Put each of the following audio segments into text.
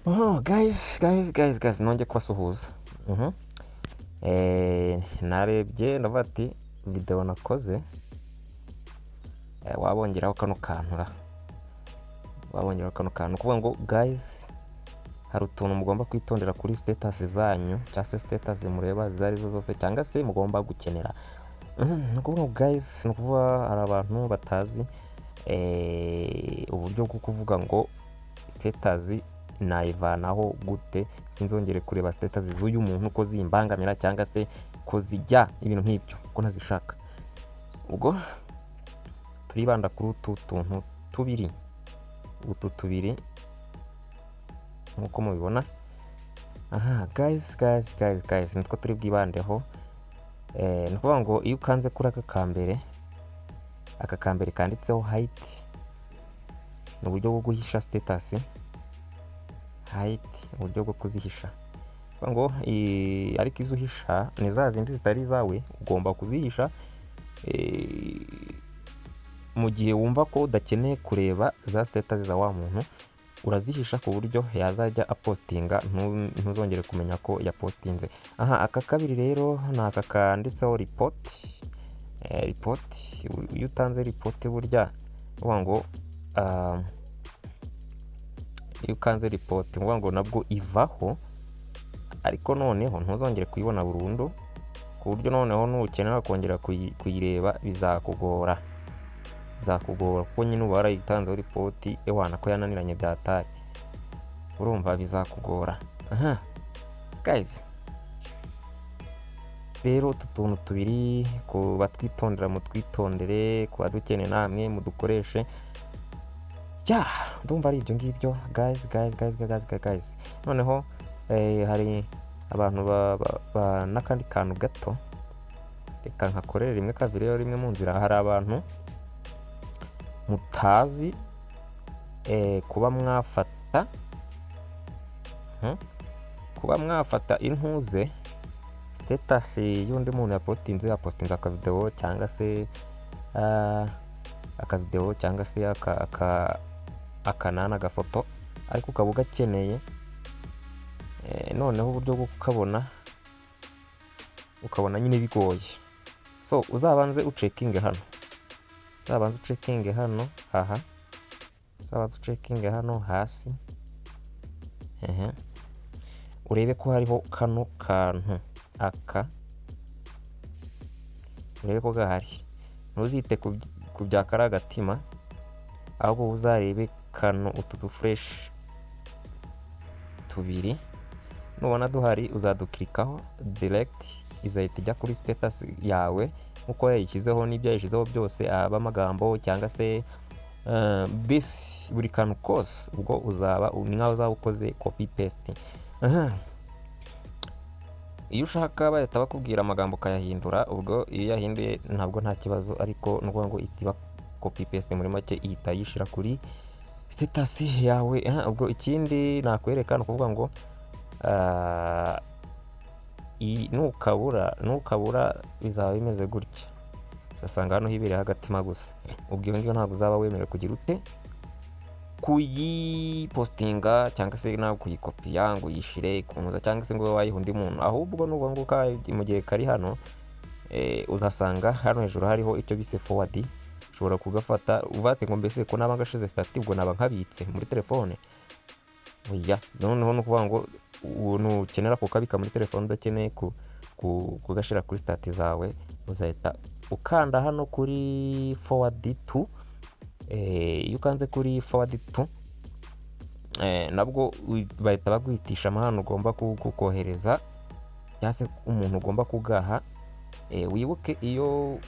Oh, guys, nongeye kubasuhuza. Narebye ndavuga ati video nakoze wabongeraho kano kantu kuvuga ngo guys, hari utuntu mugomba kwitondera kuri status zanyu cyangwa se status mureba zari zo zose cyangwa se mugomba gukenera. Ni ukuvuga ngo guys, ni ukuvuga hari abantu batazi uburyo bwo kuvuga ngo status nayivanaho gute, sinzongere kureba status z'uyu muntu ko zimbangamira cyangwa se ko zijya ibintu nk'ibyo ko ntazishaka. Ubwo turibanda kuri utu tuntu tubiri nk'uko mubibona. Guys, nitwo turi bwibandeho. Ni ukuvuga ngo iyo ukanze kuri aka kambere kanditseho height, ni uburyo bwo guhisha status. Height, uburyo bwo kuzihisha. Ngo ariko izo uhisha ni za zindi zitari zawe, ugomba kuzihisha mu gihe wumva ko udakeneye kureba za status za wa muntu, urazihisha ku buryo yazajya apostinga ntuzongere kumenya ko yapostinze. Aka kabiri rero ni aka kanditseho report. Iyo utanze report burya uvuga ngo iyo ukanze report ngo nabwo ivaho, ariko noneho ntuzongere kuyibona burundu, ku buryo noneho nukenera kongera kuyireba bizakugora kuko nyine uba warayitanzeho report ewana ko yananiranye byatari, urumva bizakugora. Guys, rero utu tuntu tubiri ku batwitondera mutwitondere, ku badukeneye namwe mudukoreshe. Ndumva ari ibyo ngibyo guys. Noneho hari abantu n'akandi kantu gato, reka nkakorere rimwe kabiri rimwe mu nzira. Hari abantu mutazi kuba mwafata intuze status y'undi muntu yapostinze akavideo cyangwa se akavideo cyangwa se akanana agafoto, ariko ukaba ugakeneye, noneho uburyo bwo ukabona nyine bigoye. So uzabanze ucekinge hano, hano hasi, urebe ko hariho kano kantu urebe ko gahari. Ntuzite ku bya kari agatima, ahubwo uzarebe kano utu fresh tubiri. Nubona duhari uzadukirikaho direct, izahita ijya kuri status yawe nkuko yayishyizeho n'ibyo yayishyizeho byose, aba amagambo cyangwa se buri kantu kose. Ubwo ni nkaho uzaba ukoze copy paste. Iyo ushaka bahita bakubwira amagambo ukayahindura, ubwo iyo yahinduye ntabwo nta kibazo, ariko ni ukuvuga ngo itiba copy paste, muri make ihita yishyira kuri status yawe. Ubwo ikindi nakwereka ni ukuvuga ngo nukabura bizaba bimeze gutya, uzasanga hano hibereye agatima gusa. Ubwo iyo ngiyo ntabwo uzaba wemerewe kugira ute kuyipostinga cyangwa se nawe kuyikopiya ngo uyishyire kunuza cyangwa se ngo wayiha undi muntu. Ahubwo nuvuga ngo mu gihe kari hano, uzasanga hano hejuru hariho icyo bise forward. Ushobora kugafata uvate ngo mbese ko naba ngashize status, ubwo naba nkabitse muri telefone. Noneho ni ukuvuga ngo nukenera kukabika muri telefone udakeneye kugashyira kuri status zawe, uzahita ukanda hano kuri forward to. Iyo ukanze kuri forward to, nabwo bahita baguhitisha amahano ugomba kukohereza cyangwa se umuntu ugomba kugaha. Wibuke iyo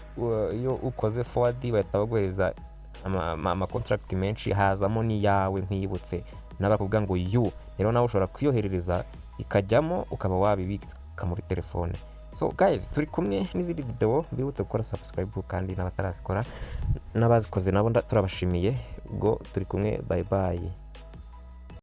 ukoze forward bahita baguhereza ama contract menshi, hazamo n'iyawe nkwibutse n'abakubwira ngo rero nawe ushobora kuyoherereza ikajyamo ukaba wabibika muri telefone. So guys, turi kumwe n'izindi video, bibutse gukora subscribe kandi n'abatarazikora n'abazikoze nabo turabashimiye. Ubwo turi kumwe, bye bye.